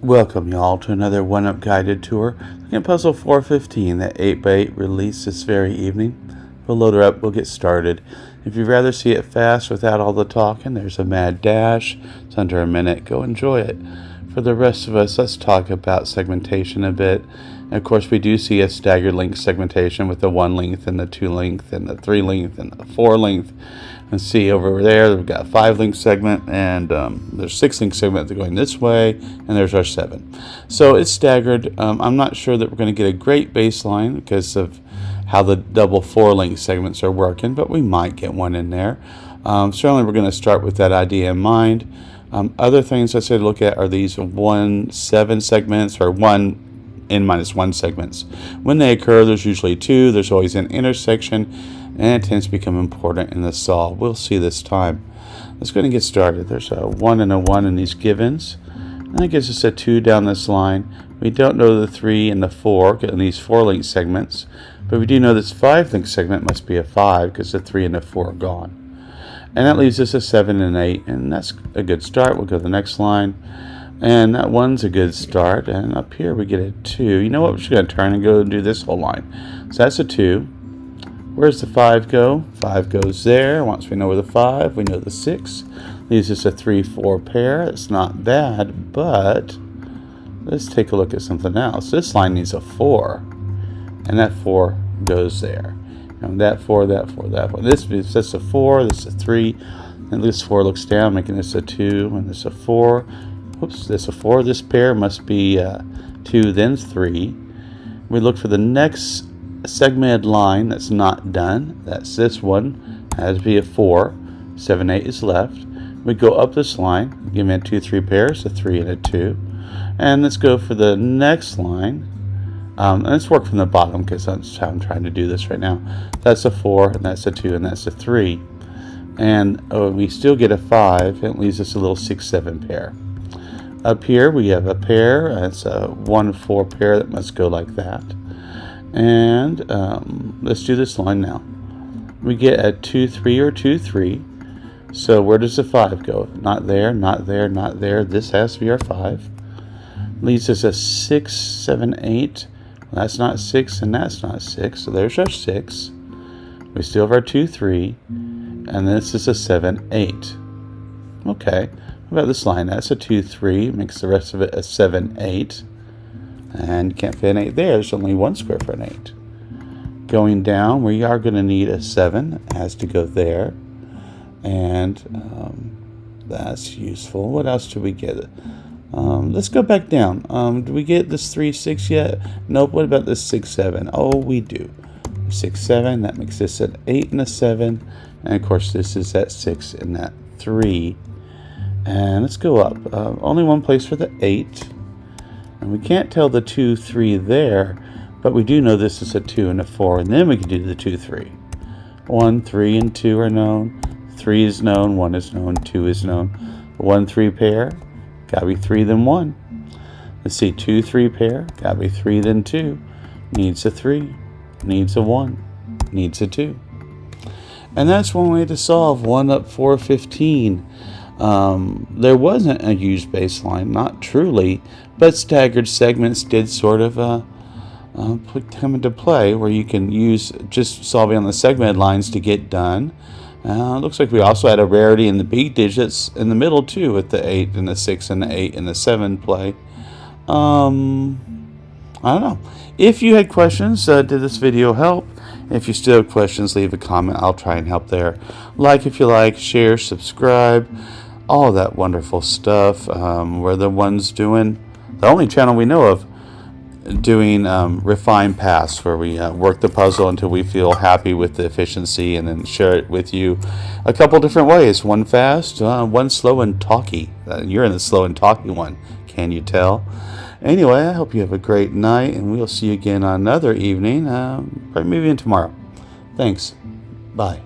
Welcome y'all to another 1-Up guided tour. Looking at puzzle 415, that 8x8 release this very evening. We'll load her up, we'll get started. If you'd rather see it fast without all the talking, there's a mad dash. It's under a minute, go enjoy it. For the rest of us, let's talk about segmentation a bit. And of course, we do see a staggered link segmentation with the 1 length and the 2 length and the 3 length and the 4 length. And see over there, we've got a 5 link segment, and there's 6 link segment that are going this way, and there's our 7. So it's staggered. I'm not sure that we're going to get a great baseline because of how the double 4 link segments are working, but we might get one in there. Certainly we're going to start with that idea in mind. Other things I say to look at are these 1-7 segments or 1 n-1 segments. When they occur, there's usually 2. There's always an intersection, and it tends to become important in the solve. We'll see this time. Let's go ahead and get started. There's a 1 and a 1 in these givens, and that gives us a 2 down this line. We don't know the 3 and the 4 in these 4 link segments, but we do know this 5 link segment must be a 5 because the 3 and the 4 are gone. And that leaves us a 7 and 8, and that's a good start. We'll go to the next line. And that 1's a good start. And up here we get a 2. You know what? We're just going to turn and go and do this whole line. So that's a 2. Where's the 5 go? 5 goes there. Once we know where the 5, we know the 6. Leaves us a 3-4 pair. It's not bad, but let's take a look at something else. This line needs a 4. And that 4 goes there. And that 4, that 4, that 4. That's a 4, this is a 3. And this 4 looks down, making this a 2, and this a 4. Oops, this a 4. This pair must be 2, then 3. We look for the next segmented line that's not done. That's this one. Has to be a 4. 7, 8 is left. We go up this line. Give me a 2, 3 pairs, a 3 and a 2. And let's go for the next line. And let's work from the bottom because that's how I'm trying to do this right now. That's a 4, and that's a 2, and that's a 3. And we still get a 5, and it leaves us a little 6, 7 pair. Up here we have a pair. It's a 1, 4 pair that must go like that. And let's do this line now. We get a 2, 3 or 2, 3. So where does the 5 go? Not there, not there, not there. This has to be our 5. Leaves us a 6, 7, 8. Well, that's not 6, and that's not 6. So there's our 6. We still have our 2, 3. And this is a 7, 8. Okay. What about this line? That's a 2, 3. Makes the rest of it a 7, 8. And you can't fit an 8 there. There's only 1 square for an 8. Going down, we are going to need a 7. It has to go there. And that's useful. What else do we get? Let's go back down. Do we get this 3, 6 yet? Nope. What about this 6, 7? Oh, we do. 6, 7. That makes this an 8 and a 7. And, of course, this is that 6 and that 3. And let's go up. Only one place for the 8. And we can't tell the 2, 3 there, but we do know this is a 2 and a 4. And then we can do the 2, 3. 1, 3, and 2 are known. 3 is known. 1 is known. 2 is known. 1, 3 pair. Gotta be 3, then 1. Let's see. 2, 3 pair. Gotta be 3, then 2. Needs a 3. Needs a 1. Needs a 2. And that's one way to solve 1-Up 415. There wasn't a huge baseline, not truly, but staggered segments did sort of come into play where you can use just solving on the segmented lines to get done. Looks like we also had a rarity in the B digits in the middle too, with the 8 and the 6 and the 8 and the 7 play. I don't know. If you had questions, did this video help? If you still have questions, leave a comment. I'll try and help there. Like if you like, share, subscribe, all that wonderful stuff. We're the ones doing, the only channel we know of, doing refined paths where we work the puzzle until we feel happy with the efficiency and then share it with you a couple different ways. One fast, one slow and talky. You're in the slow and talky one, can you tell? Anyway, I hope you have a great night, and we'll see you again on another evening, probably maybe tomorrow. Thanks. Bye.